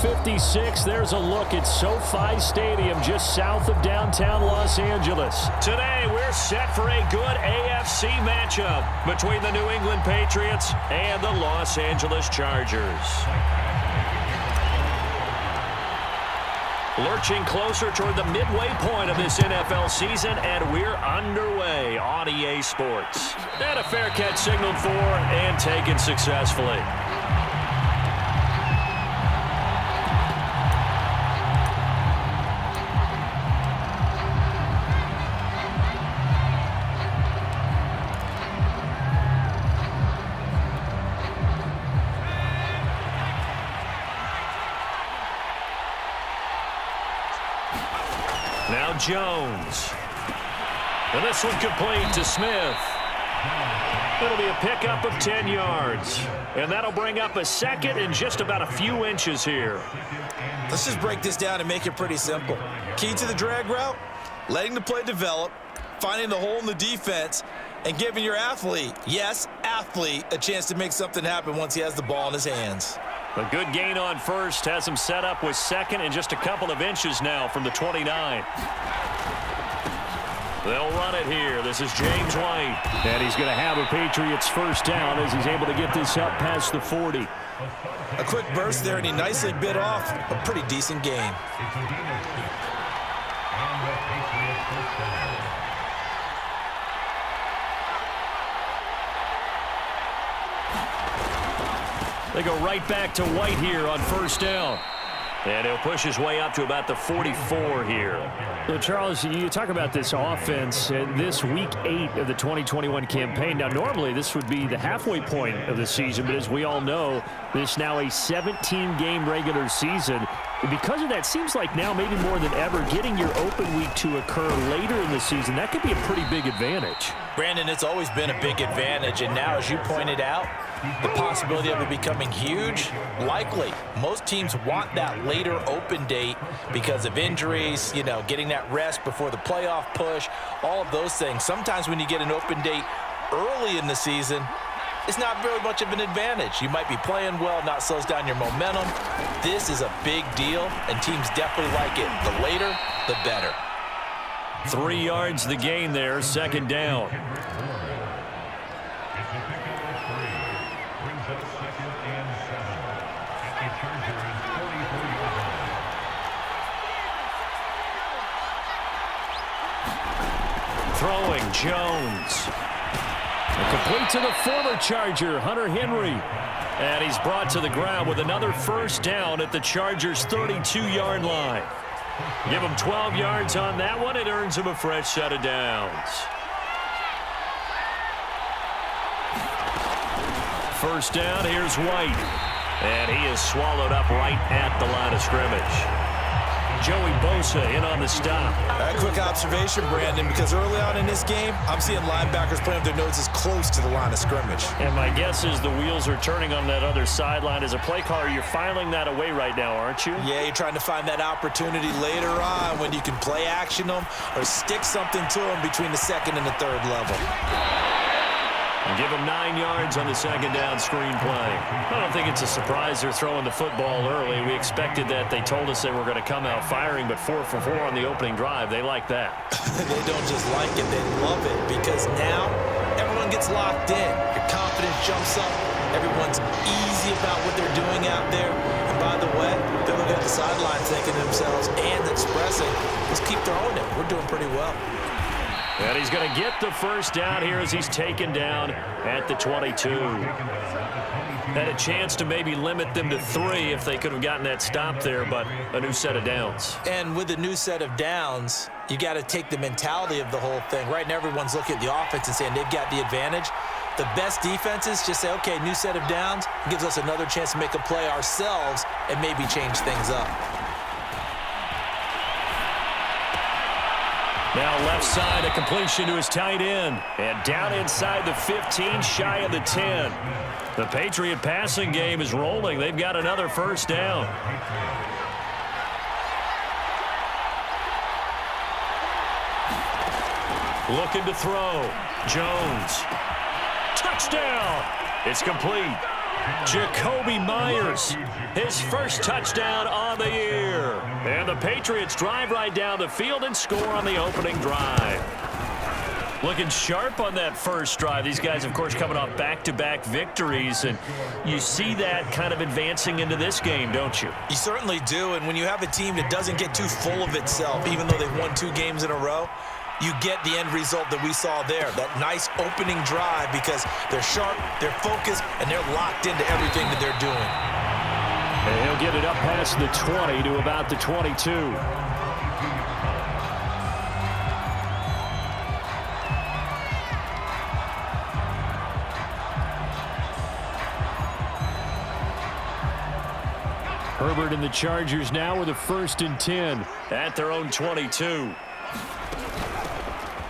56, there's a look at SoFi Stadium just south of downtown Los Angeles. Today, we're set for a good AFC matchup between the New England Patriots and the Los Angeles Chargers. Lurching closer toward the midway point of this NFL season, and we're underway on EA Sports. And a fair catch signaled for and taken successfully. Now Jones. And this one complete to Smith. It'll be a pickup of 10 yards. And that'll bring up a second and just about a few inches here. Let's just break this down and make it pretty simple. Key to the drag route, letting the play develop, finding the hole in the defense, and giving your athlete, yes, athlete, a chance to make something happen once he has the ball in his hands. A good gain on first has him set up with second and just a couple of inches now from the 29. They'll run it here. This is James White. And he's going to have a Patriots first down as he's able to get this up past the 40. A quick burst there, and he nicely bit off a pretty decent gain. They go right back to White here on first down. And he'll push his way up to about the 44 here. So, Charles, you talk about this offense and this week 8 of the 2021 campaign. Now, normally this would be the halfway point of the season, but as we all know, this now a 17-game regular season. And because of that, seems like now maybe more than ever, getting your open week to occur later in the season, that could be a pretty big advantage. Brandon, it's always been a big advantage, and now, as you pointed out, the possibility of it becoming huge, likely. Most teams want that later open date because of injuries, you know, getting that rest before the playoff push, all of those things. Sometimes when you get an open date early in the season, it's not very much of an advantage. You might be playing well, not slows down your momentum. This is a big deal, and teams definitely like it. The later, the better. 3 yards the gain there, second down. Throwing Jones. Complete to the former Charger, Hunter Henry. And he's brought to the ground with another first down at the Chargers' 32-yard line. Give him 12 yards on that one. It earns him a fresh set of downs. First down, here's White. And he is swallowed up right at the line of scrimmage. Joey Bosa in on the stop. A quick observation, Brandon, because early on in this game, I'm seeing linebackers playing with their noses close to the line of scrimmage. And my guess is the wheels are turning on that other sideline. As a play caller, you're filing that away right now, aren't you? Yeah, you're trying to find that opportunity later on when you can play action them or stick something to them between the second and the third level. And give them 9 yards on the second down screen play. I don't think it's a surprise they're throwing the football early. We expected that. They told us they were going to come out firing, but 4 for 4 on the opening drive. They like that. They don't just like it, they love it, because now everyone gets locked in. Your confidence jumps up. Everyone's easy about what they're doing out there. And by the way, they're looking at the sideline thinking to themselves and expressing, let's keep throwing it. We're doing pretty well. And he's going to get the first down here as he's taken down at the 22. Had a chance to maybe limit them to 3 if they could have gotten that stop there, but a new set of downs. And with a new set of downs, you got to take the mentality of the whole thing. Right now, everyone's looking at the offense and saying they've got the advantage. The best defenses just say, okay, new set of downs. It gives us another chance to make a play ourselves and maybe change things up. Now left side, a completion to his tight end. And down inside the 15, shy of the 10. The Patriot passing game is rolling. They've got another first down. Looking to throw. Jones. Touchdown. It's complete. Jacoby Myers, his first touchdown on the year. And the Patriots drive right down the field and score on the opening drive. Looking sharp on that first drive. These guys, of course, coming off back-to-back victories, and you see that kind of advancing into this game, don't you? You certainly do, and when you have a team that doesn't get too full of itself, even though they've won 2 games in a row, you get the end result that we saw there, that nice opening drive, because they're sharp, they're focused, and they're locked into everything that they're doing. And he'll get it up past the 20 to about the 22. Herbert and the Chargers now with a 1st and 10 at their own 22.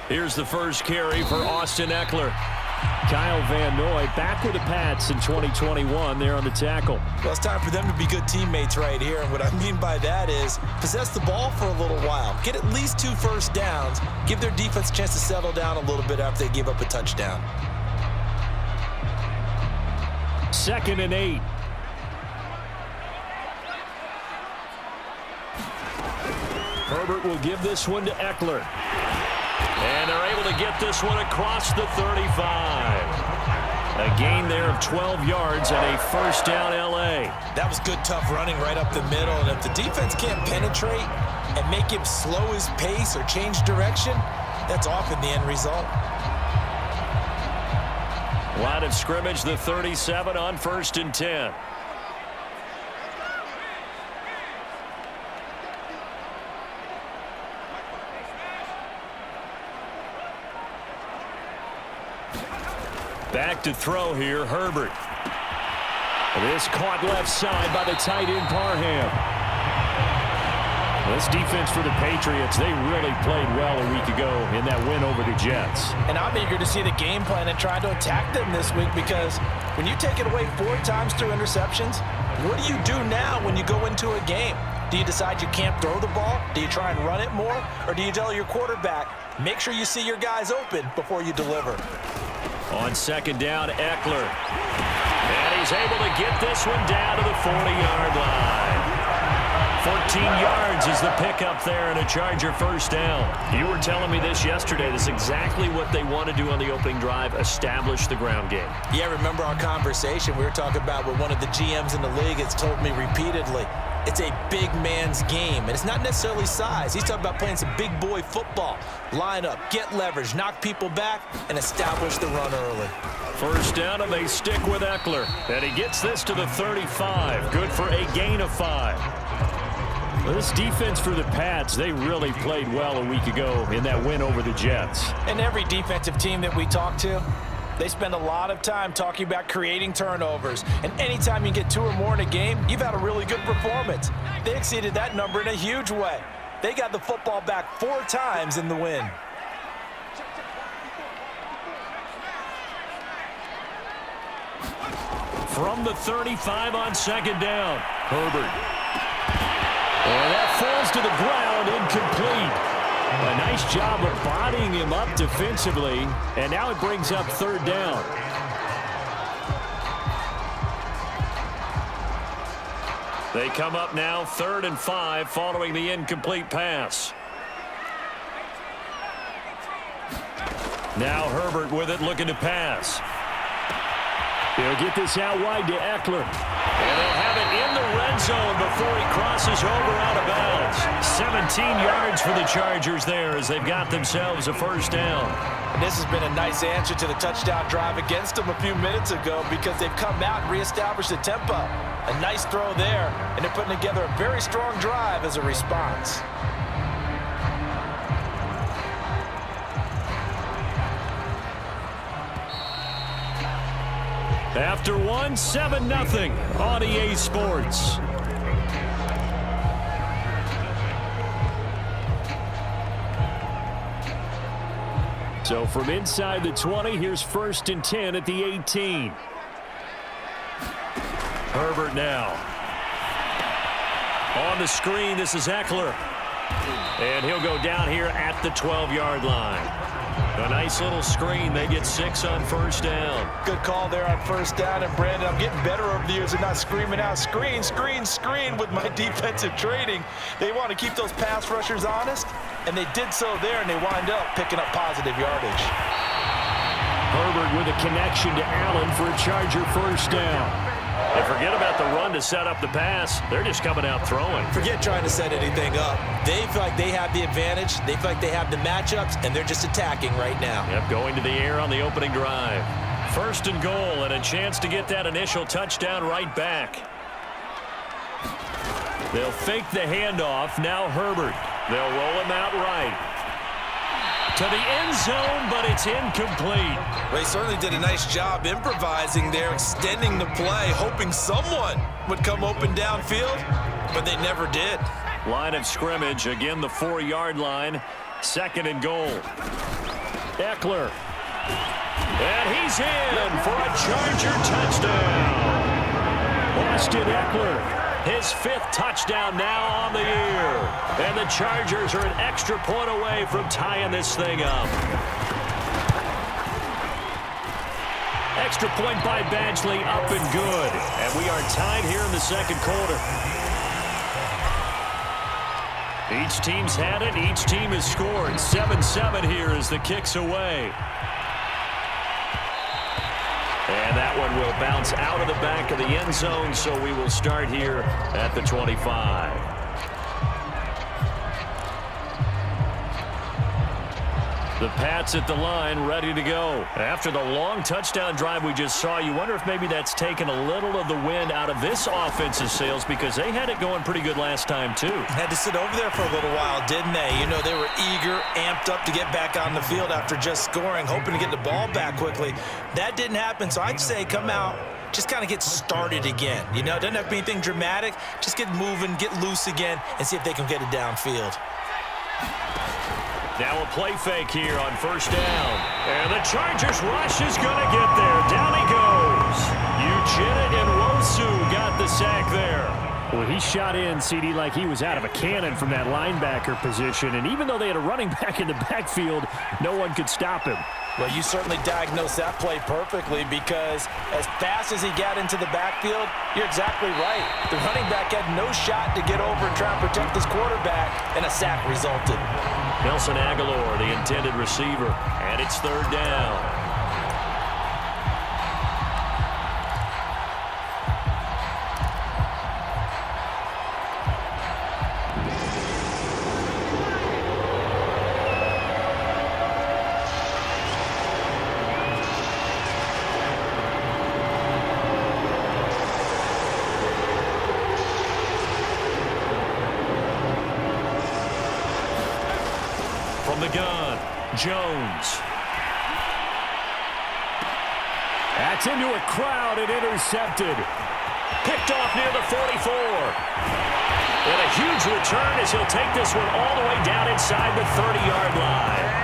Here's the first carry for Austin Eckler. Kyle Van Noy back with the Pats in 2021 there on the tackle. Well, it's time for them to be good teammates right here. And what I mean by that is possess the ball for a little while. Get at least 2 first downs. Give their defense a chance to settle down a little bit after they give up a touchdown. 2nd and 8. Herbert will give this one to Eckler. And they're able to get this one across the 35. A gain there of 12 yards and a 1st down L.A. That was good, tough running right up the middle. And if the defense can't penetrate and make him slow his pace or change direction, that's often the end result. Line of scrimmage, the 37 on 1st and 10. Back to throw here, Herbert. This caught left side by the tight end Parham. This defense for the Patriots, they really played well a week ago in that win over the Jets. And I'm eager to see the game plan and try to attack them this week, because when you take it away 4 times through interceptions, what do you do now when you go into a game? Do you decide you can't throw the ball? Do you try and run it more? Or do you tell your quarterback, make sure you see your guys open before you deliver? On 2nd down, Eckler. And he's able to get this one down to the 40-yard line. 14 yards is the pickup there and a Charger 1st down. You were telling me this yesterday. This is exactly what they want to do on the opening drive, establish the ground game. Yeah, remember our conversation. We were talking about what one of the GMs in the league has told me repeatedly. It's a big man's game, and it's not necessarily size. He's talking about playing some big boy football. Line up, get leverage, knock people back, and establish the run early. 1st down, and they stick with Eckler. And he gets this to the 35. Good for a gain of 5. Well, this defense for the Pats, they really played well a week ago in that win over the Jets. And every defensive team that we talk to, they spend a lot of time talking about creating turnovers. And anytime you get 2 or more in a game, you've had a really good performance. They exceeded that number in a huge way. They got the football back 4 times in the win. From the 35 on 2nd down, Herbert. And that falls to the ground, incomplete. A nice job of bodying him up defensively, and now it brings up 3rd down. They come up now 3rd and 5 following the incomplete pass. Now Herbert with it, looking to pass. He'll get this out wide to Eckler. And they'll have it in the red zone before he crosses over out of bounds. 17 yards for the Chargers there as they've got themselves a 1st down. And this has been a nice answer to the touchdown drive against them a few minutes ago, because they've come out and reestablished the tempo. A nice throw there, and they're putting together a very strong drive as a response. After 1, 7-0 on EA Sports. So from inside the 20, here's 1st and 10 at the 18. Herbert now. On the screen, this is Eckler. And he'll go down here at the 12-yard line. A nice little screen. They get 6 on first down. Good call there on first down. And, Brandon, I'm getting better over the years and not screaming out, screen, screen, screen with my defensive training. They want to keep those pass rushers honest, and they did so there, and they wind up picking up positive yardage. Herbert with a connection to Allen for a Charger first down. And forget about the run to set up the pass. They're just coming out throwing. Forget trying to set anything up. They feel like they have the advantage. They feel like they have the matchups, and they're just attacking right now. Yep, going to the air on the opening drive. First and goal, and a chance to get that initial touchdown right back. They'll fake the handoff. Now Herbert. They'll roll him out right. To the end zone, but it's incomplete. They certainly did a nice job improvising there, extending the play, hoping someone would come open downfield, but they never did. Line of scrimmage, again the 4-yard line. Second and goal. Eckler. And he's in for a Charger touchdown. Austin Eckler. His 5th touchdown now on the year. And the Chargers are an extra point away from tying this thing up. Extra point by Badgley, up and good. And we are tied here in the second quarter. Each team's had it. Each team has scored. 7-7 here as the kick's away. And that one will bounce out of the back of the end zone, so we will start here at the 25. The Pats at the line, ready to go. After the long touchdown drive we just saw, you wonder if maybe that's taken a little of the wind out of this offensive sails, because they had it going pretty good last time, too. Had to sit over there for a little while, didn't they? You know, they were eager, amped up to get back on the field after just scoring, hoping to get the ball back quickly. That didn't happen, so I'd say come out, just kind of get started again. You know, it doesn't have to be anything dramatic. Just get moving, get loose again, and see if they can get it downfield. Now a play fake here on first down. And the Chargers rush is going to get there. Down he goes. Uchenna and Wosu got the sack there. Well, he shot in, CD, like he was out of a cannon from that linebacker position. And even though they had a running back in the backfield, no one could stop him. Well, you certainly diagnosed that play perfectly, because as fast as he got into the backfield, you're exactly right. The running back had no shot to get over and try and protect his quarterback, and a sack resulted. Nelson Aguilar, the intended receiver, and it's third down. The gun, Jones. That's into a crowd and intercepted. Picked off near the 44. And a huge return as he'll take this one all the way down inside the 30-yard line.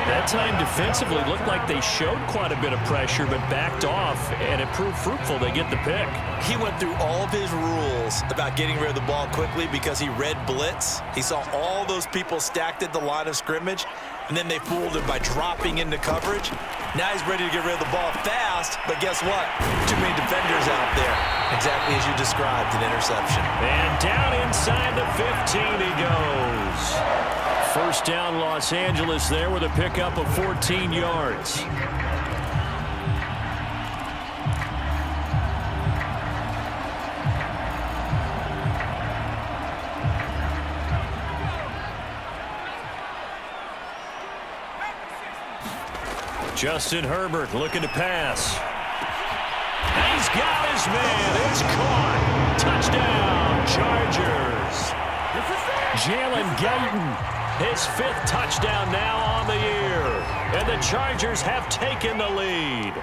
That time defensively looked like they showed quite a bit of pressure, but backed off, and it proved fruitful. They get the pick. He went through all of his rules about getting rid of the ball quickly because he read blitz. He saw all those people stacked at the line of scrimmage, and then they fooled him by dropping into coverage. Now he's ready to get rid of the ball fast, but guess what? Too many defenders out there. Exactly as you described, an interception. And down inside the 15 he goes. First down, Los Angeles there with a pickup of 14 yards. Justin Herbert looking to pass. He's got his man. It's caught. Touchdown, Chargers. Jalen Guyton. His 5th touchdown now on the year. And the Chargers have taken the lead.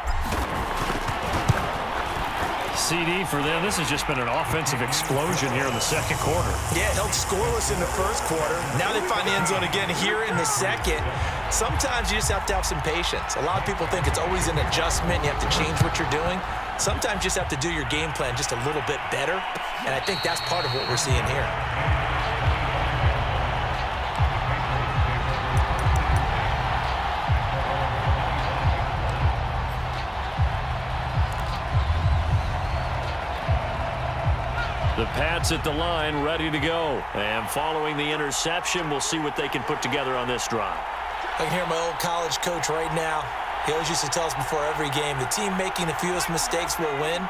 CD, for them, this has just been an offensive explosion here in the second quarter. Yeah, held scoreless in the first quarter. Now they find the end zone again here in the second. Sometimes you just have to have some patience. A lot of people think it's always an adjustment. You have to change what you're doing. Sometimes you just have to do your game plan just a little bit better. And I think that's part of what we're seeing here. The Pats at the line, ready to go. And following the interception, we'll see what they can put together on this drive. I can hear my old college coach right now. He always used to tell us before every game, the team making the fewest mistakes will win.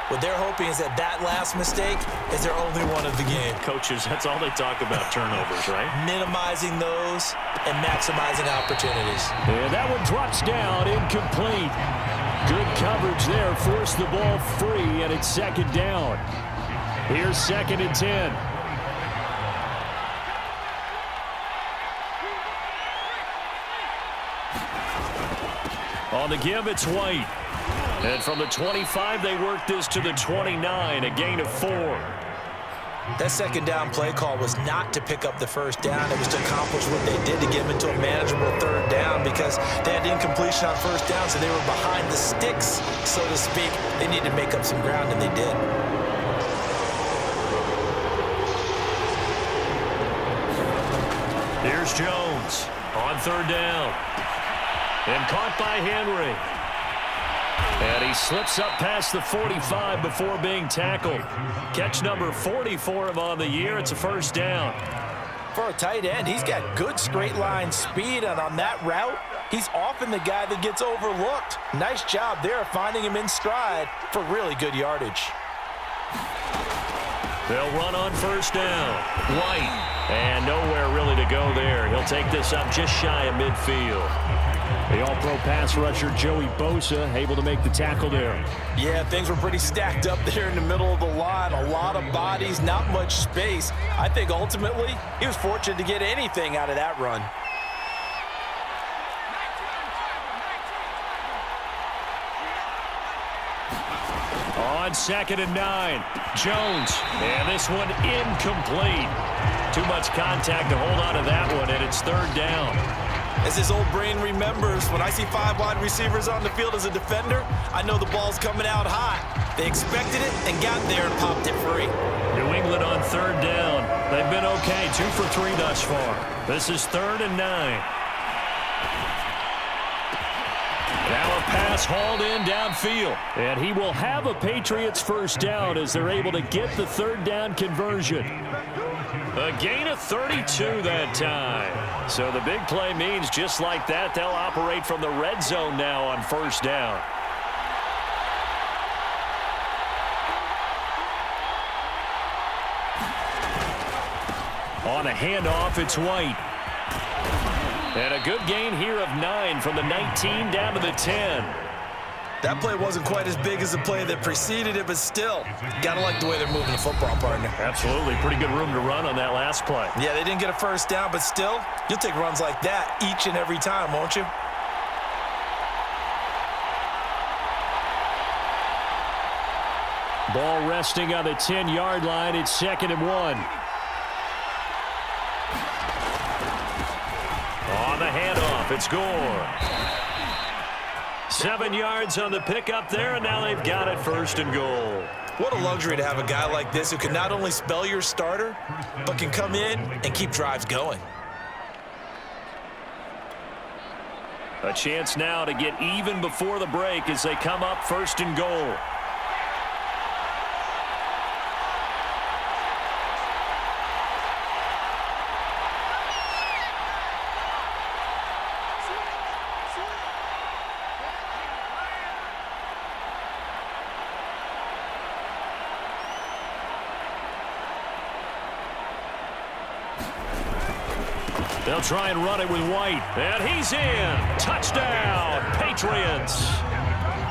What they're hoping is that last mistake is their only one of the game. Coaches, that's all they talk about, turnovers, right? Minimizing those and maximizing opportunities. And that one drops down, incomplete. Good coverage there, forced the ball free, and it's second down. Here's 2nd and 10. On the give, it's White. And from the 25, they work this to the 29, a gain of 4. That second down play call was not to pick up the first down. It was to accomplish what they did to get them into a manageable third down because they had incompletion on first down, so they were behind the sticks, so to speak. They needed to make up some ground, and they did. Here's Jones on third down. And caught by Henry. And he slips up past the 45 before being tackled. Catch number 40 for him on the year. It's a first down. For a tight end, he's got good straight line speed, and on that route, he's often the guy that gets overlooked. Nice job there finding him in stride for really good yardage. They'll run on first down. White. And nowhere really to go there. He'll take this up just shy of midfield. The all-pro pass rusher Joey Bosa able to make the tackle there. Yeah, things were pretty stacked up there in the middle of the line. A lot of bodies, not much space. I think ultimately he was fortunate to get anything out of that run. On 2nd and 9, Jones. And this one incomplete. Too much contact to hold on to that one, and it's third down. As his old brain remembers, when I see 5 wide receivers on the field as a defender, I know the ball's coming out high. They expected it and got there and popped it free. New England on third down. They've been okay, 2 for 3 thus far. This is 3rd and 9. Now a pass hauled in downfield. And he will have a Patriots first down as they're able to get the third down conversion. A gain of 32 that time. So the big play means just like that, they'll operate from the red zone now on first down. On a handoff, it's White. And a good gain here of 9 from the 19 down to the 10. That play wasn't quite as big as the play that preceded it, but still, gotta like the way they're moving the football, partner. Absolutely. Pretty good room to run on that last play. Yeah, they didn't get a first down, but still, you'll take runs like that each and every time, won't you? Ball resting on the 10-yard line. It's 2nd and 1. On the handoff, it's Gore. 7 yards on the pickup there, and now they've got it 1st and goal. What a luxury to have a guy like this who can not only spell your starter, but can come in and keep drives going. A chance now to get even before the break as they come up 1st and goal. They'll try and run it with White. And he's in. Touchdown, Patriots.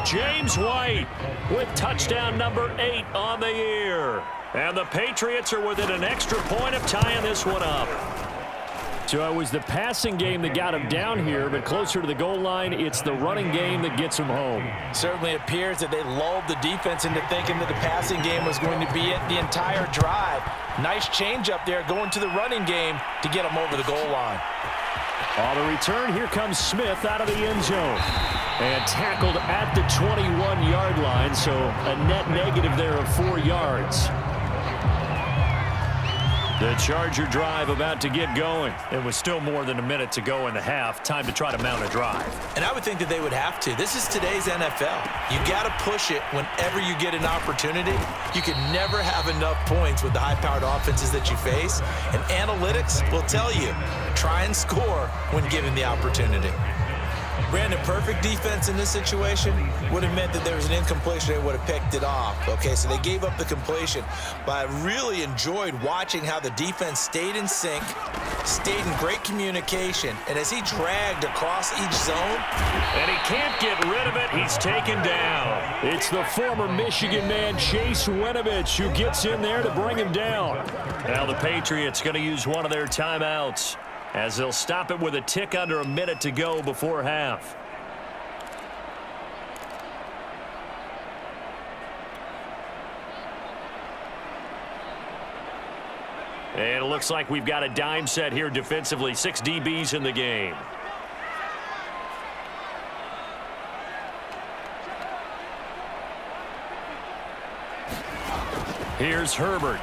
James White with touchdown number 8 on the year. And the Patriots are within an extra point of tying this one up. So it was the passing game that got him down here, but closer to the goal line, it's the running game that gets him home. Certainly appears that they lulled the defense into thinking that the passing game was going to be it the entire drive. Nice change up there going to the running game to get them over the goal line. On the return, here comes Smith out of the end zone. And tackled at the 21-yard line, so a net negative there of 4 yards. The Charger drive about to get going. It was still more than a minute to go in the half. Time to try to mount a drive. And I would think that they would have to. This is today's NFL. You got to push it whenever you get an opportunity. You can never have enough points with the high-powered offenses that you face. And analytics will tell you, try and score when given the opportunity. Brandon, perfect defense in this situation would have meant that there was an incompletion. They would have picked it off. Okay, so they gave up the completion. But I really enjoyed watching how the defense stayed in sync, stayed in great communication, and as he dragged across each zone. And he can't get rid of it. He's taken down. It's the former Michigan man, Chase Winovich, who gets in there to bring him down. Now the Patriots going to use one of their timeouts, as they'll stop it with a tick under a minute to go before half. And it looks like we've got a dime set here defensively. 6 DBs in the game. Here's Herbert.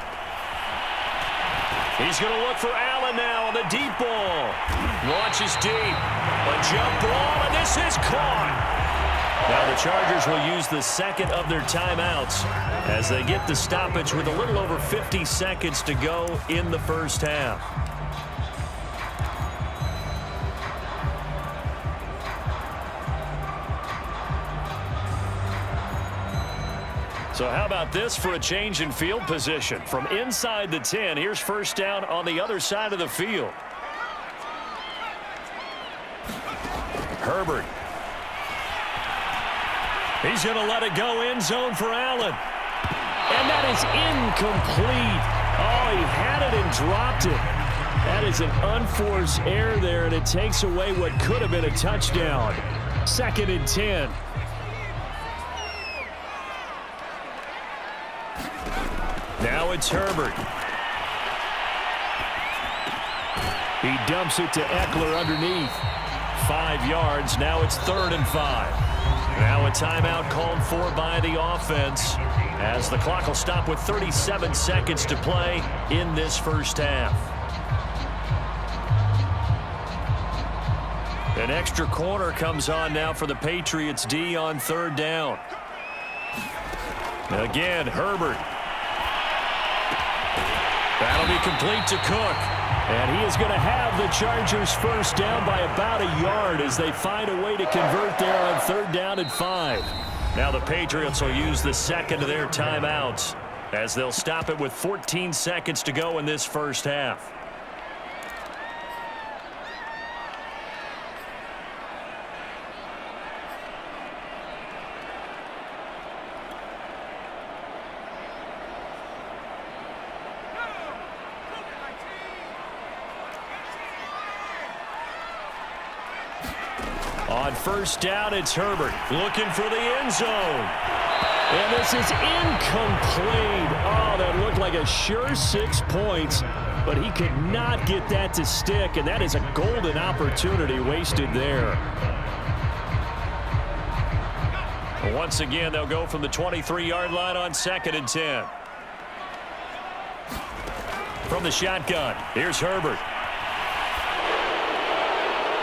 He's going to look for Allen now on the deep ball. Launches deep. A jump ball, and this is caught. Now the Chargers will use the second of their timeouts as they get the stoppage with a little over 50 seconds to go in the first half. So how about this for a change in field position? From inside the 10, here's first down on the other side of the field. Herbert. He's going to let it go end zone for Allen. And that is incomplete. Oh, he had it and dropped it. That is an unforced error there, and it takes away what could have been a touchdown. 2nd and 10. Now it's Herbert. He dumps it to Eckler underneath. 5 yards. Now it's 3rd and 5. Now a timeout called for by the offense, as the clock will stop with 37 seconds to play in this first half. An extra corner comes on now for the Patriots D on 3rd down. Again, Herbert. That'll be complete to Cook. And he is going to have the Chargers first down by about a yard as they find a way to convert there on 3rd down and 5. Now the Patriots will use the second of their timeouts as they'll stop it with 14 seconds to go in this first half. On first down, it's Herbert looking for the end zone. And this is incomplete. Oh, that looked like a sure 6 points, but he could not get that to stick, and that is a golden opportunity wasted there. Once again, they'll go from the 23-yard line on 2nd and 10. From the shotgun, here's Herbert.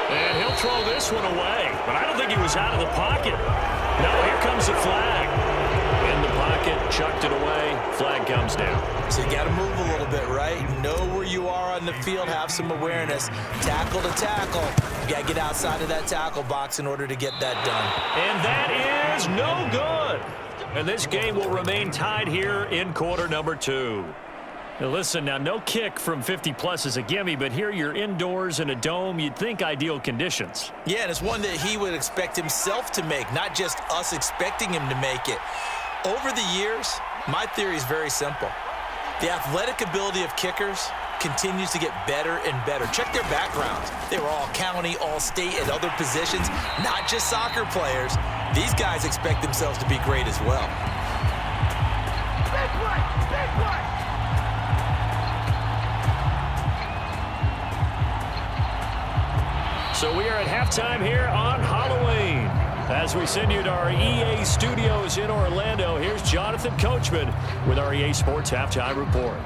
And he'll throw this one away, but I don't think he was out of the pocket. No, here comes the flag. In the pocket, chucked it away, flag comes down. So you got to move a little bit, right? Know where you are on the field, have some awareness. Tackle to tackle. You got to get outside of that tackle box in order to get that done. And that is no good. And this game will remain tied here in quarter number 2. Now listen, now no kick from 50-plus is a gimme, but here you're indoors in a dome. You'd think ideal conditions. Yeah, and it's one that he would expect himself to make, not just us expecting him to make it. Over the years, my theory is very simple. The athletic ability of kickers continues to get better and better. Check their backgrounds. They were all county, all state, at other positions, not just soccer players. These guys expect themselves to be great as well. Big play! Big play! So we are at halftime here on Halloween. As we send you to our EA studios in Orlando, here's Jonathan Coachman with our EA Sports Halftime Report.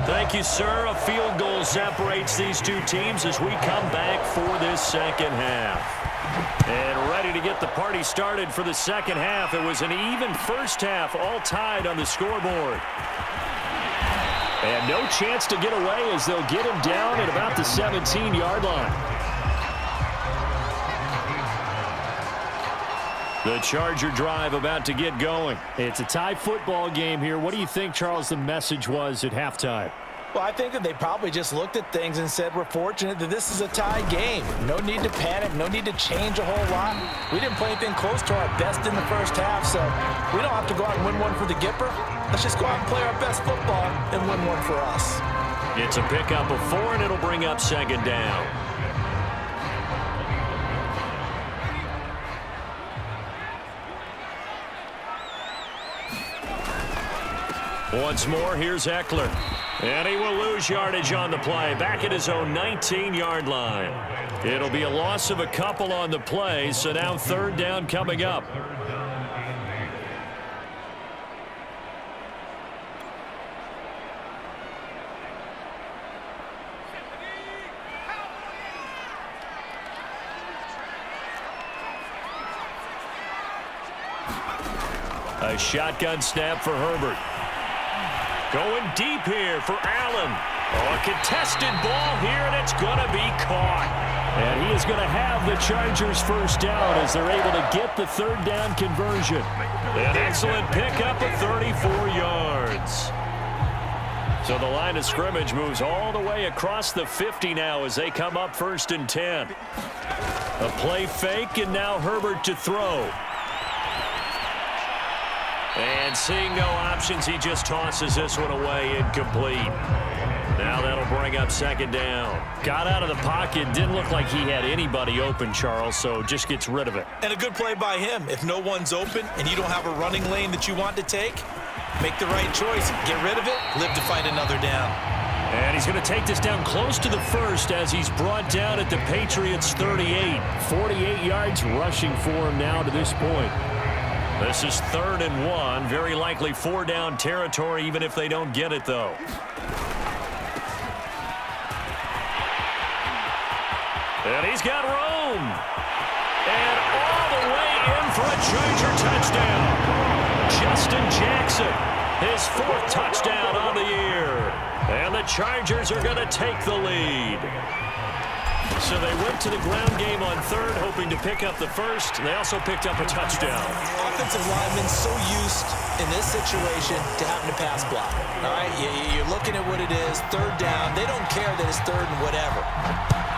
Thank you, sir. A field goal separates these two teams as we come back for this second half. And ready to get the party started for the second half. It was an even first half, all tied on the scoreboard. And no chance to get away as they'll get him down at about the 17-yard line. The Charger drive about to get going. It's a tie football game here. What do you think, Charles, the message was at halftime? Well, I think that they probably just looked at things and said, we're fortunate that this is a tie game. No need to panic. No need to change a whole lot. We didn't play anything close to our best in the first half, so we don't have to go out and win one for the Gipper. Let's just go out and play our best football and win one for us. It's a pickup of 4, and it'll bring up second down. Once more, here's Eckler. And he will lose yardage on the play, back at his own 19-yard line. It'll be a loss of a couple on the play, so now third down coming up. A shotgun snap for Herbert. Going deep here for Allen. Oh, a contested ball here, and it's going to be caught. And he is going to have the Chargers first down as they're able to get the third down conversion. An excellent pickup of 34 yards. So the line of scrimmage moves all the way across the 50 now as they come up 1st and 10. A play fake, and now Herbert to throw. And seeing no options, he just tosses this one away, incomplete. Now that'll bring up second down. Got out of the pocket, didn't look like he had anybody open, Charles, so just gets rid of it. And a good play by him. If no one's open and you don't have a running lane that you want to take, make the right choice. Get rid of it, live to fight another down. And he's going to take this down close to the first as he's brought down at the Patriots' 38. 48 yards rushing for him now to this point. This is 3rd and 1. Very likely 4-down territory, even if they don't get it, though. And he's got room. And all the way in for a Charger touchdown. Justin Jackson, his 4th touchdown on the year. And the Chargers are going to take the lead. So they went to the ground game on 3rd, hoping to pick up the first. They also picked up a touchdown. Offensive linemen so used in this situation to having to pass block. All right, you're looking at what it is, 3rd down. They don't care that it's 3rd and whatever.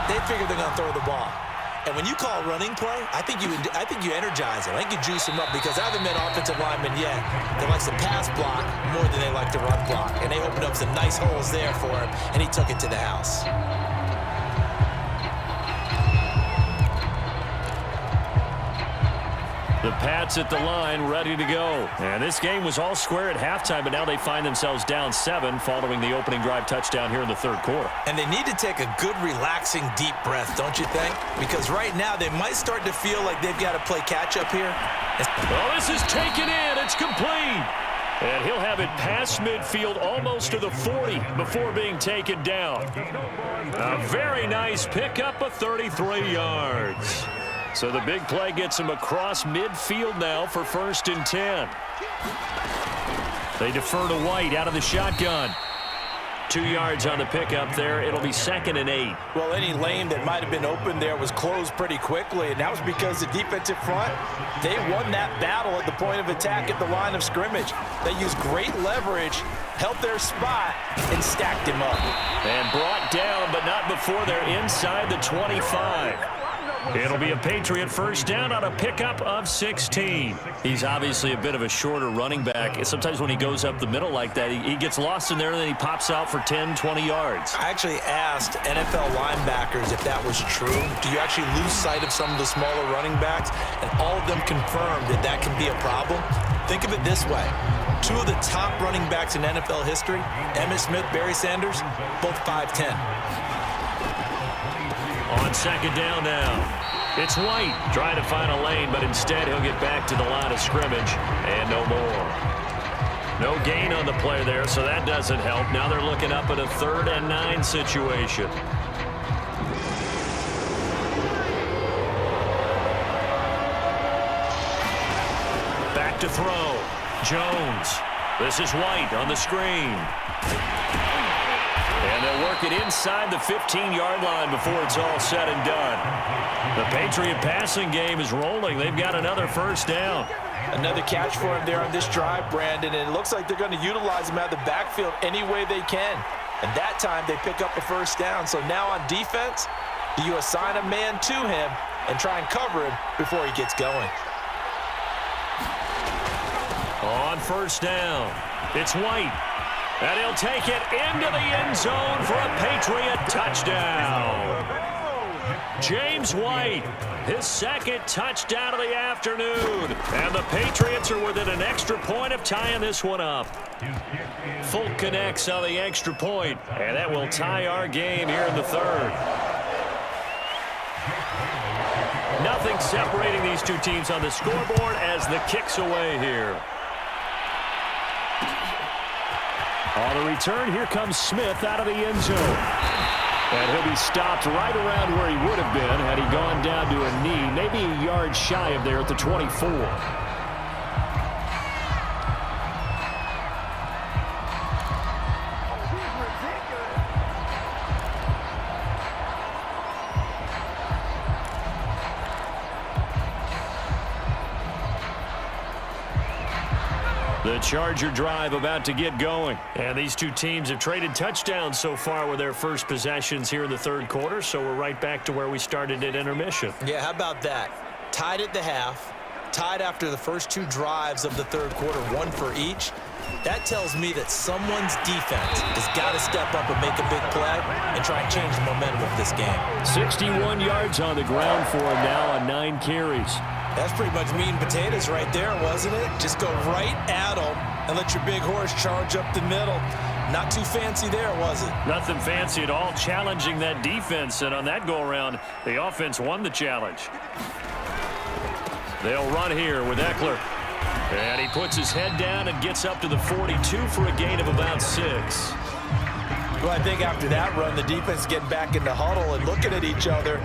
They figure they're going to throw the ball. And when you call a running play, I think you energize them. I think you juice them up because I haven't met offensive linemen yet that likes to pass block more than they like to run block. And they opened up some nice holes there for him, and he took it to the house. The Pats at the line, ready to go. And this game was all square at halftime, but now they find themselves down 7 following the opening drive touchdown here in the 3rd quarter. And they need to take a good, relaxing, deep breath, don't you think? Because right now they might start to feel like they've got to play catch-up here. Well, this is taken in. It's complete. And he'll have it past midfield almost to the 40 before being taken down. A very nice pickup of 33 yards. So the big play gets him across midfield now for 1st and 10. They defer to White out of the shotgun. 2 yards on the pickup there. It'll be 2nd and 8. Well, any lane that might have been open there was closed pretty quickly, and that was because the defensive front, they won that battle at the point of attack at the line of scrimmage. They used great leverage, held their spot, and stacked him up. And brought down, but not before they're inside the 25. It'll be a Patriot first down on a pickup of 16. He's obviously a bit of a shorter running back. Sometimes when he goes up the middle like that, he gets lost in there, and then he pops out for 10, 20 yards. I actually asked NFL linebackers if that was true. Do you actually lose sight of some of the smaller running backs? And all of them confirmed that that can be a problem. Think of it this way. 2 of the top running backs in NFL history, Emmitt Smith, Barry Sanders, both 5'10". On second down now. It's White trying to find a lane, but instead he'll get back to the line of scrimmage and no more. No gain on the play there, so that doesn't help. Now they're looking up at a 3rd and 9 situation. Back to throw. Jones. This is White on the screen. And they'll work it inside the 15-yard line before it's all said and done. The Patriot passing game is rolling. They've got another first down. Another catch for him there on this drive, Brandon, and it looks like they're going to utilize him out of the backfield any way they can. And that time they pick up a first down. So now on defense, do you assign a man to him and try and cover him before he gets going? On first down, it's White. And he'll take it into the end zone for a Patriot touchdown. James White, his 2nd touchdown of the afternoon. And the Patriots are within an extra point of tying this one up. Folk connects on the extra point, and that will tie our game here in the 3rd. Nothing separating these two teams on the scoreboard as the kick's away here. On the return, here comes Smith out of the end zone. And he'll be stopped right around where he would have been had he gone down to a knee, maybe a yard shy of there at the 24. The Charger drive about to get going. And these two teams have traded touchdowns so far with their first possessions here in the 3rd quarter, so we're right back to where we started at intermission. Yeah, how about that? Tied at the half, tied after the first 2 drives of the 3rd quarter, 1 for each. That tells me that someone's defense has got to step up and make a big play and try and change the momentum of this game. 61 yards on the ground for him now on 9 carries. That's pretty much meat and potatoes right there, wasn't it? Just go right at them and let your big horse charge up the middle. Not too fancy there, was it? Nothing fancy at all, challenging that defense. And on that go-around, the offense won the challenge. They'll run here with Eckler. And he puts his head down and gets up to the 42 for a gain of about 6. Well, I think after that run, the defense is getting back in the huddle and looking at each other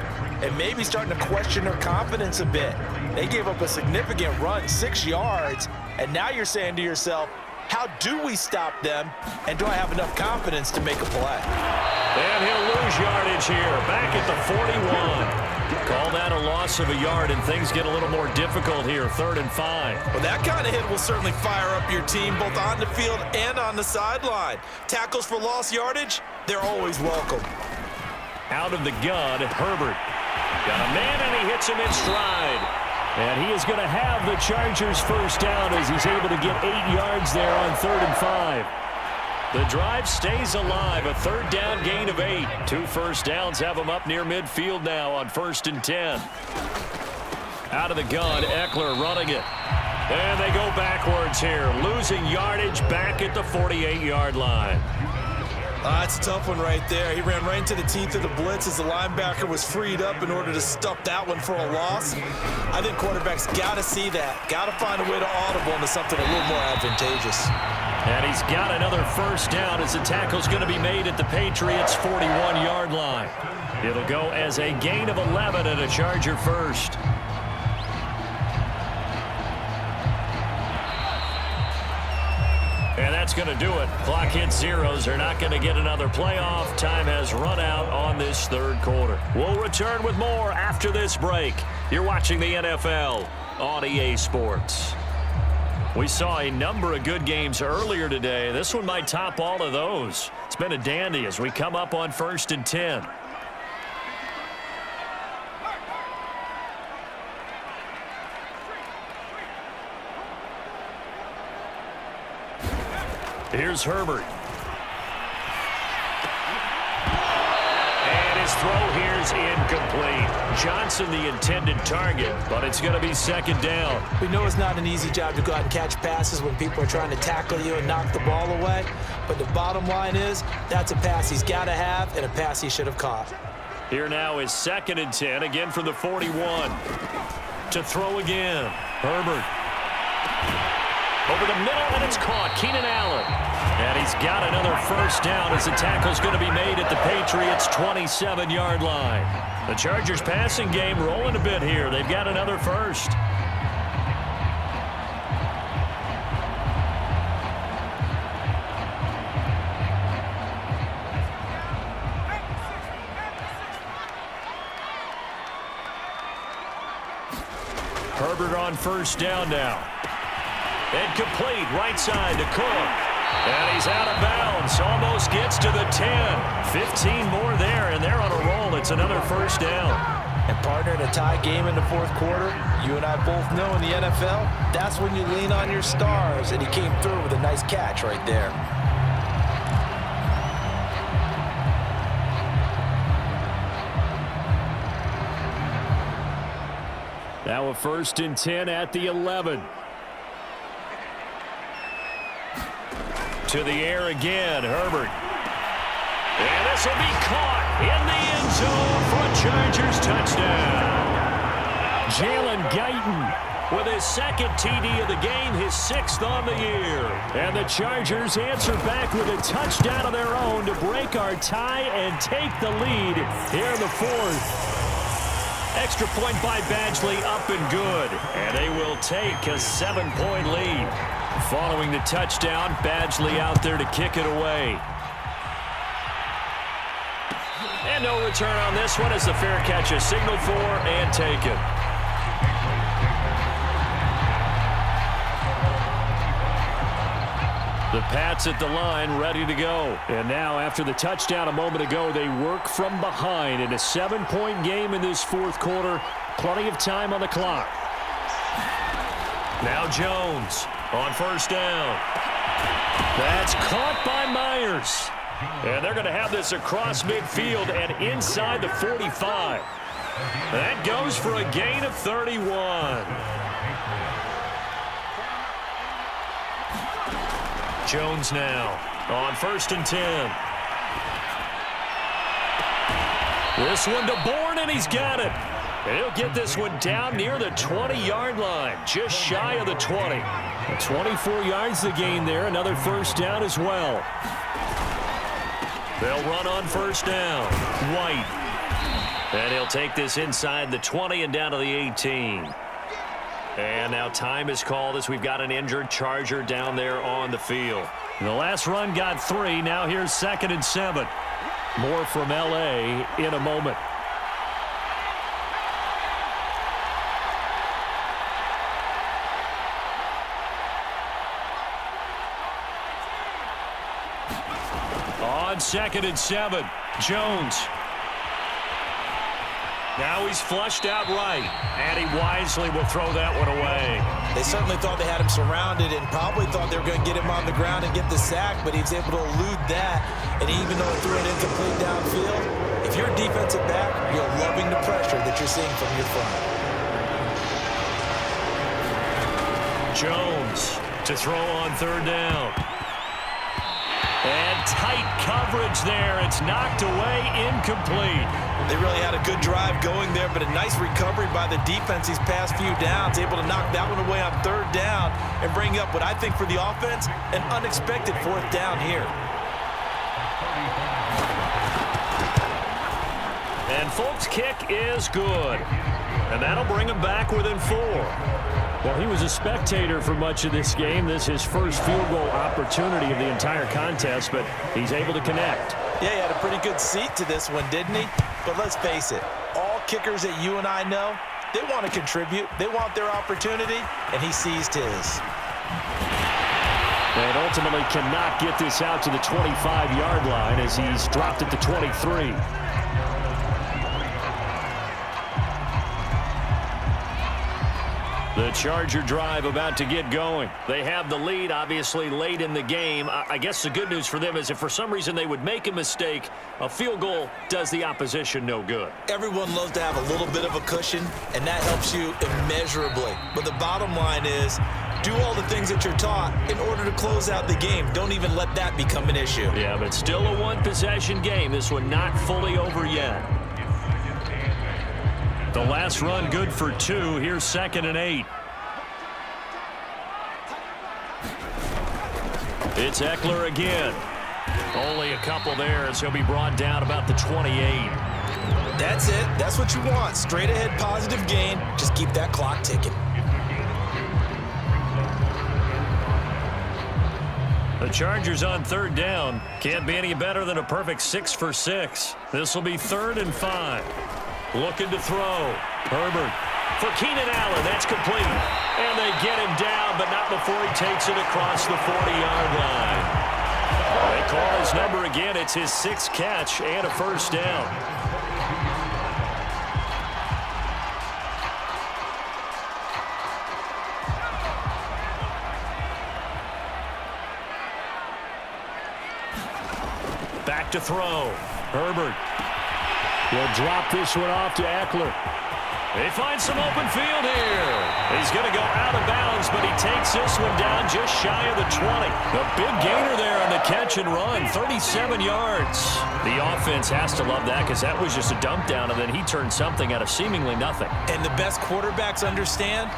and maybe starting to question their confidence a bit. They gave up a significant run, 6 yards, and now you're saying to yourself, how do we stop them, and do I have enough confidence to make a play? And he'll lose yardage here, back at the 41. Call that a loss of a yard, and things get a little more difficult here, 3rd and 5. Well, that kind of hit will certainly fire up your team, both on the field and on the sideline. Tackles for lost yardage, they're always welcome. Out of the gun, Herbert. Got a man, and he hits him in stride. And he is going to have the Chargers first down as he's able to get 8 yards there on 3rd and 5. The drive stays alive, a 3rd down gain of 8. 2 first downs have him up near midfield now on 1st and 10. Out of the gun, Eckler running it. And they go backwards here, losing yardage back at the 48-yard line. That's a tough one right there. He ran right into the teeth of the blitz as the linebacker was freed up in order to stuff that one for a loss. I think quarterbacks got to see that. Got to find a way to audible into something a little more advantageous. And he's got another first down as the tackle's going to be made at the Patriots' 41-yard line. It'll go as a gain of 11 and a Charger first. And that's going to do it. Clock hits zeros. They're not going to get another playoff. Time has run out on this 3rd quarter. We'll return with more after this break. You're watching the NFL on EA Sports. We saw a number of good games earlier today. This one might top all of those. It's been a dandy as we come up on 1st and 10. Here's Herbert. And his throw here's incomplete. Johnson the intended target, but it's going to be 2nd down. We know it's not an easy job to go out and catch passes when people are trying to tackle you and knock the ball away. But the bottom line is that's a pass he's got to have and a pass he should have caught. Here now is 2nd and 10, again from the 41. To throw again, Herbert. Over the middle, and it's caught. Keenan Allen. And he's got another first down as the tackle's going to be made at the Patriots' 27-yard line. The Chargers passing game rolling a bit here. They've got another first. Herbert on first down now. Incomplete, right side to Cook. And he's out of bounds. Almost gets to the 10. 15 more there, and they're on a roll. It's another first down. And partner, in a tie game in the fourth quarter, you and I both know in the NFL, that's when you lean on your stars. And he came through with a nice catch right there. Now a 1st and 10 at the 11. To the air again, Herbert. And this will be caught in the end zone for a Chargers touchdown. Jalen Guyton with his 2nd TD of the game, his 6th on the year. And the Chargers answer back with a touchdown of their own to break our tie and take the lead here in the 4th. Extra point by Badgley, up and good. And they will take a 7-point lead. Following the touchdown, Badgley out there to kick it away. And no return on this one as the fair catch is signaled for and taken. The Pats at the line, ready to go. And now, after the touchdown a moment ago, they work from behind in a 7-point game in this 4th quarter. Plenty of time on the clock. Now Jones on first down. That's caught by Myers. And they're going to have this across midfield and inside the 45. That goes for a gain of 31. Jones now on 1st and 10. This one to Bourne, and he's got it. And he'll get this one down near the 20-yard line, just shy of the 20. 24 yards the gain there, another first down as well. They'll run on first down. White. And he'll take this inside the 20 and down to the 18. And now time is called as we've got an injured Charger down there on the field. The last run got 3. Now here's 2nd and 7. More from L.A. in a moment. On 2nd and 7, Jones. Now he's flushed out right, and he wisely will throw that one away. They certainly thought they had him surrounded and probably thought they were going to get him on the ground and get the sack, but he was able to elude that. And even though he threw it incomplete downfield, if you're a defensive back, you're loving the pressure that you're seeing from your front. Jones to throw on 3rd down. And tight coverage there. It's knocked away, incomplete. They really had a good drive going there, but a nice recovery by the defense these past few downs, able to knock that one away on 3rd down and bring up what I think for the offense, an unexpected 4th down here. And Folk's kick is good. And that'll bring him back within 4. Well, he was a spectator for much of this game. This is his first field goal opportunity of the entire contest, but he's able to connect. Yeah, he had a pretty good seat to this one, didn't he? But let's face it, all kickers that you and I know, they want to contribute. They want their opportunity, and he seized his. And ultimately cannot get this out to the 25-yard line as he's dropped at the 23. The Charger drive about to get going. They have the lead, obviously, late in the game. I guess the good news for them is if for some reason they would make a mistake, a field goal does the opposition no good. Everyone loves to have a little bit of a cushion, and that helps you immeasurably. But the bottom line is, do all the things that you're taught in order to close out the game. Don't even let that become an issue. Yeah, but still a one-possession game. This one not fully over yet. The last run good for 2. Here's 2nd and 8. It's Eckler again. Only a couple there as he'll be brought down about the 28. That's it. That's what you want. Straight ahead positive gain. Just keep that clock ticking. The Chargers on third down. Can't be any better than a perfect 6 for 6. This will be 3rd and 5. Looking to throw. Herbert for Keenan Allen. That's complete. And they get him down, but not before he takes it across the 40-yard line. They call his number again. It's his 6th catch and a first down. Back to throw. Herbert. He'll drop this one off to Eckler. They find some open field here. He's going to go out of bounds, but he takes this one down just shy of the 20. A big gainer there on the catch and run, 37 yards. The offense has to love that because that was just a dump down, and then he turned something out of seemingly nothing. And the best quarterbacks understand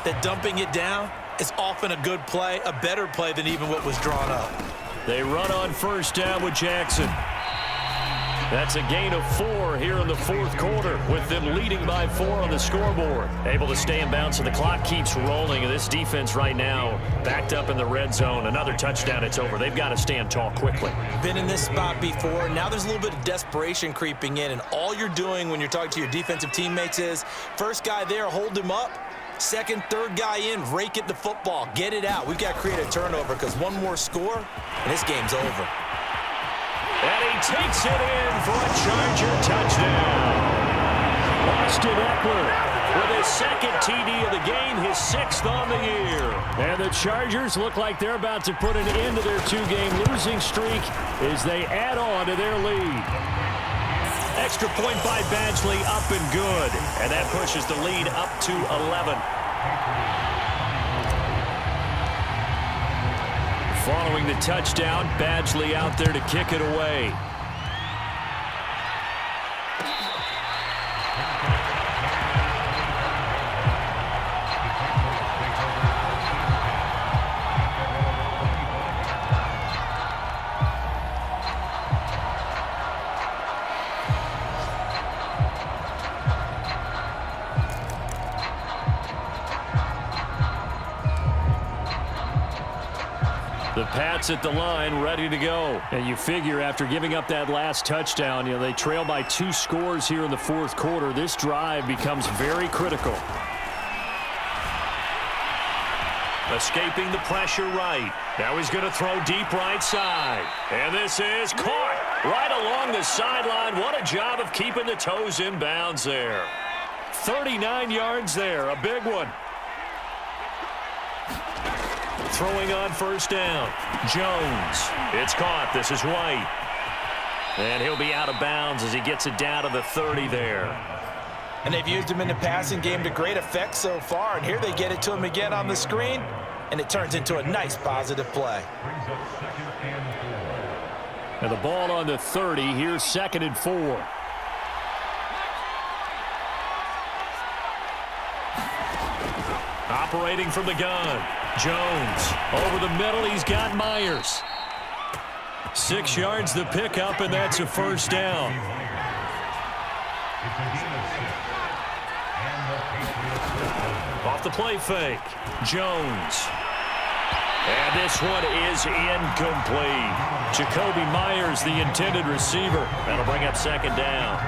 that dumping it down is often a good play, a better play than even what was drawn up. They run on first down with Jackson. That's a gain of 4 here in the 4th quarter with them leading by 4 on the scoreboard. Able to stay in bounds, so the clock keeps rolling. And this defense right now backed up in the red zone. Another touchdown, it's over. They've got to stand tall quickly. Been in this spot before. Now there's a little bit of desperation creeping in. And all you're doing when you're talking to your defensive teammates is first guy there, hold him up. Second, third guy in, rake it the football. Get it out. We've got to create a turnover because one more score, and this game's over. And he takes it in for a Charger touchdown. Austin Eckler with his 2nd TD of the game, his 6th on the year. And the Chargers look like they're about to put an end to their 2-game losing streak as they add on to their lead. Extra point by Badgley, up and good. And that pushes the lead up to 11. Following the touchdown, Badgley out there to kick it away. The Pats at the line, ready to go. And you figure after giving up that last touchdown, they trail by 2 scores here in the 4th quarter. This drive becomes very critical. Escaping the pressure right. Now he's going to throw deep right side. And this is caught right along the sideline. What a job of keeping the toes in bounds there. 39 yards there, a big one. Throwing on first down. Jones. It's caught. This is White. And he'll be out of bounds as he gets it down to the 30 there. And they've used him in the passing game to great effect so far. And here they get it to him again on the screen. And it turns into a nice positive play. And the ball on the 30. Here's 2nd and 4. Operating from the gun. Jones over the middle. He's got Myers. 6 yards the pickup, and that's a first down. Off the play fake. Jones. And this one is incomplete. Jacoby Myers, the intended receiver. That'll bring up 2nd down.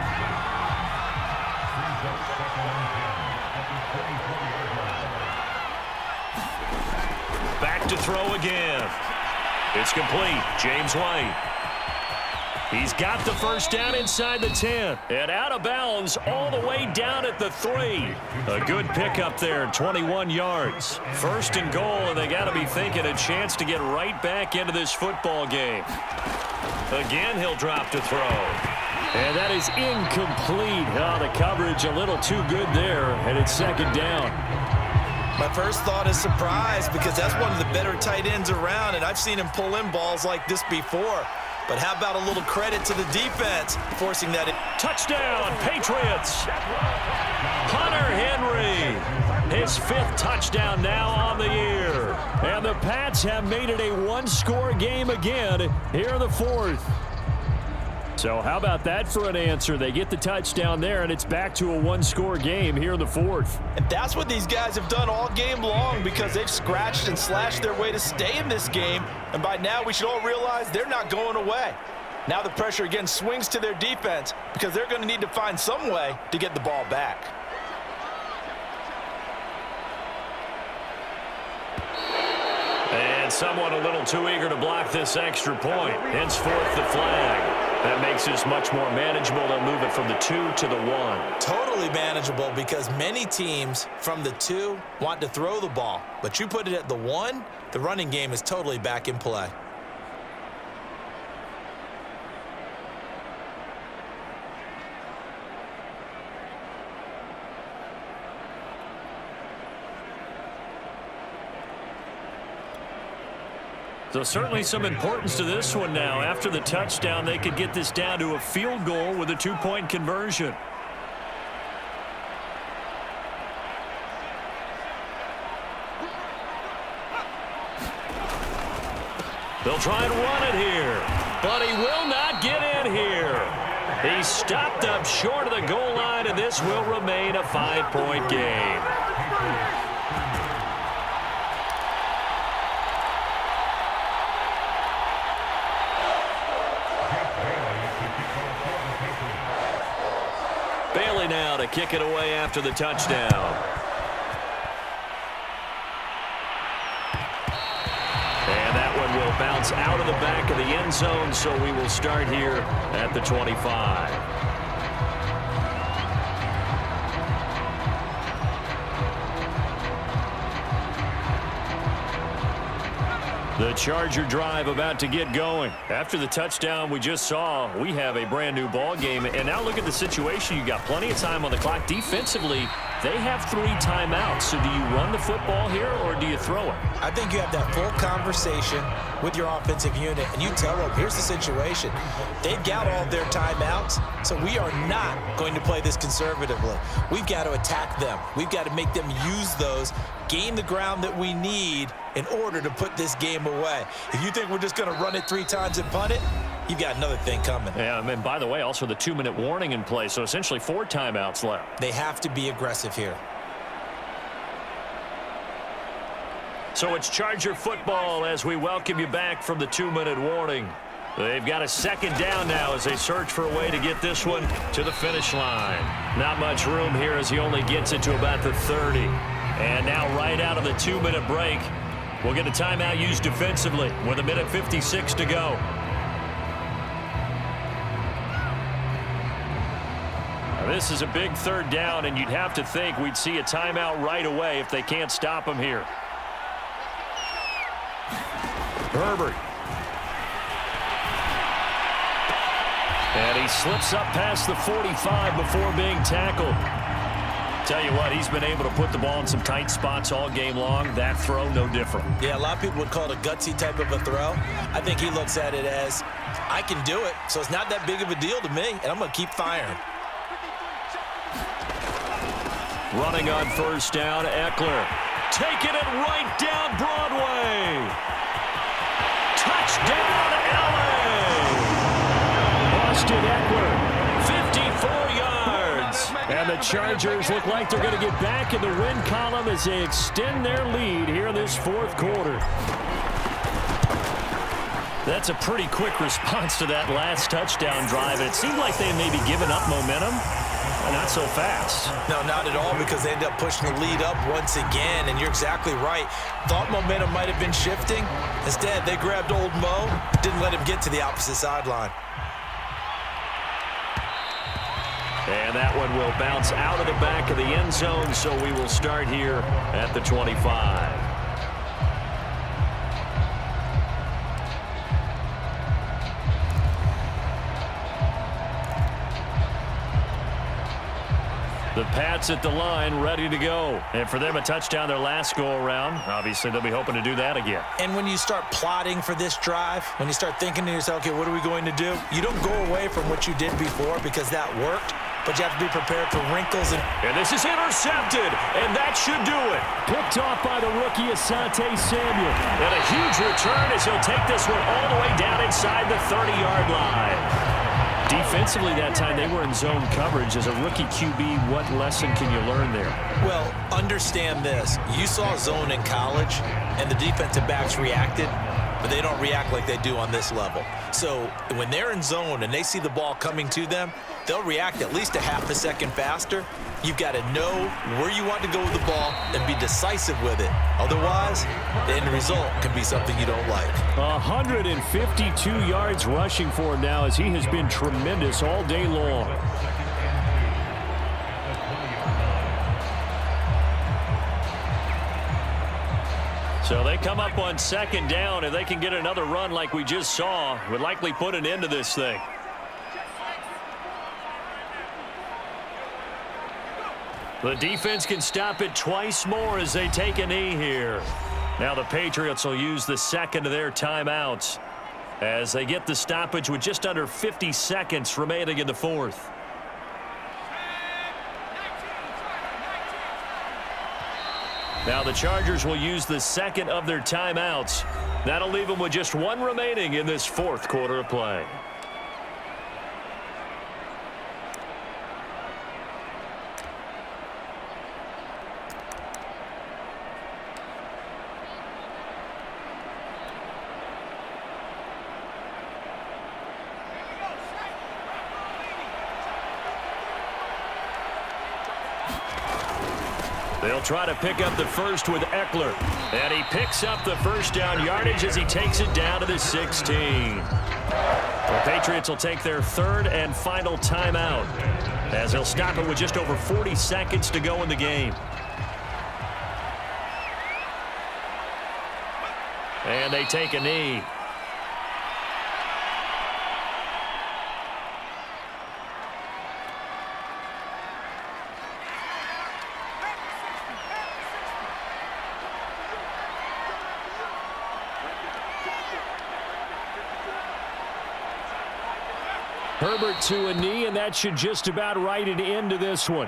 Back to throw again. It's complete. James White. He's got the first down inside the 10. And out of bounds all the way down at the 3. A good pickup there, 21 yards. 1st and goal, and they got to be thinking a chance to get right back into this football game. Again, he'll drop to throw. And that is incomplete. Oh, the coverage a little too good there, and it's 2nd down. My first thought is surprise because that's one of the better tight ends around, and I've seen him pull in balls like this before. But how about a little credit to the defense forcing that in? Touchdown, Patriots. Hunter Henry, his 5th touchdown now on the year. And the Pats have made it a one-score game again here in the fourth. So how about that for an answer? They get the touchdown there, and it's back to a one-score game here in the fourth. And that's what these guys have done all game long because they've scratched and slashed their way to stay in this game. And by now, we should all realize they're not going away. Now the pressure again swings to their defense because they're going to need to find some way to get the ball back. And someone a little too eager to block this extra point. Henceforth the flag. That makes this much more manageable. They'll move it from the 2 to the 1. Totally manageable because many teams from the 2 want to throw the ball. But you put it at the 1, the running game is totally back in play. So certainly some importance to this one now. After the touchdown, they could get this down to a field goal with a 2-point conversion. They'll try and run it here, but he will not get in here. He's stopped up short of the goal line, and this will remain a 5-point game. Bailey now to kick it away after the touchdown. And that one will bounce out of the back of the end zone, so we will start here at the 25. The Charger drive about to get going. After the touchdown we just saw, we have a brand new ball game. And now look at the situation. You got plenty of time on the clock. Defensively, they have 3 timeouts. So do you run the football here or do you throw it? I think you have that full conversation with your offensive unit, and you tell them, here's the situation. They've got all their timeouts, so we are not going to play this conservatively. We've got to attack them. We've got to make them use those, gain the ground that we need in order to put this game away. If you think we're just going to run it 3 times and punt it, you've got another thing coming. Yeah, and by the way, also the 2-minute warning in play, so essentially 4 timeouts left. They have to be aggressive here. So it's Charger football as we welcome you back from the 2-minute warning. They've got a second down now as they search for a way to get this one to the finish line. Not much room here as he only gets it to about the 30. And now right out of the 2-minute break, we'll get a timeout used defensively with 1:56 to go. Now this is a big 3rd down, and you'd have to think we'd see a timeout right away if they can't stop him here. Herbert. And he slips up past the 45 before being tackled. Tell you what, he's been able to put the ball in some tight spots all game long. That throw, no different. Yeah, a lot of people would call it a gutsy type of a throw. I think he looks at it as, I can do it, so it's not that big of a deal to me, and I'm going to keep firing. Running on 1st down, Eckler. Taking it right down Broadway. Touchdown, LA! Austin Eckler, 54 yards. And the Chargers look like they're going to get back in the win column as they extend their lead here in this 4th quarter. That's a pretty quick response to that last touchdown drive. It seemed like they may be giving up momentum. Not so fast. No, not at all, because they end up pushing the lead up once again, and you're exactly right. Thought momentum might have been shifting. Instead, they grabbed old Mo, didn't let him get to the opposite sideline. And that one will bounce out of the back of the end zone, so we will start here at the 25. The Pats at the line, ready to go. And for them, a touchdown their last go-around. Obviously, they'll be hoping to do that again. And when you start plotting for this drive, when you start thinking to yourself, okay, what are we going to do? You don't go away from what you did before because that worked. but you have to be prepared for wrinkles. And this is intercepted, and that should do it. Picked off by the rookie Asante Samuel. And a huge return as he'll take this one all the way down inside the 30-yard line. Defensively that time, they were in zone coverage. As a rookie QB, what lesson can you learn there? Well, understand this. You saw zone in college, and the defensive backs reacted, but they don't react like they do on this level. So when they're in zone and they see the ball coming to them, they'll react at least a half a second faster. You've got to know where you want to go with the ball and be decisive with it. Otherwise, the end result can be something you don't like. 152 yards rushing for him now, as he has been tremendous all day long. So they come up on second down, and they can get another run like we just saw. Would likely put an end to this thing. The defense can stop it twice more as they take a knee here. Now the Patriots will use the second of their timeouts as they get the stoppage with just under 50 seconds remaining in the fourth. Now the Chargers will use the second of their timeouts. That'll leave them with just one remaining in this fourth quarter of play. They'll try to pick up the first with Eckler. And he picks up the first down yardage as he takes it down to the 16. The Patriots will take their third and final timeout as they'll stop it with just over 40 seconds to go in the game. And they take a knee. Herbert to a knee, and that should just about write it into this one.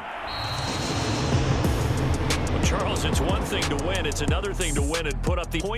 Well, Charles, it's one thing to win. It's another thing to win and put up the point.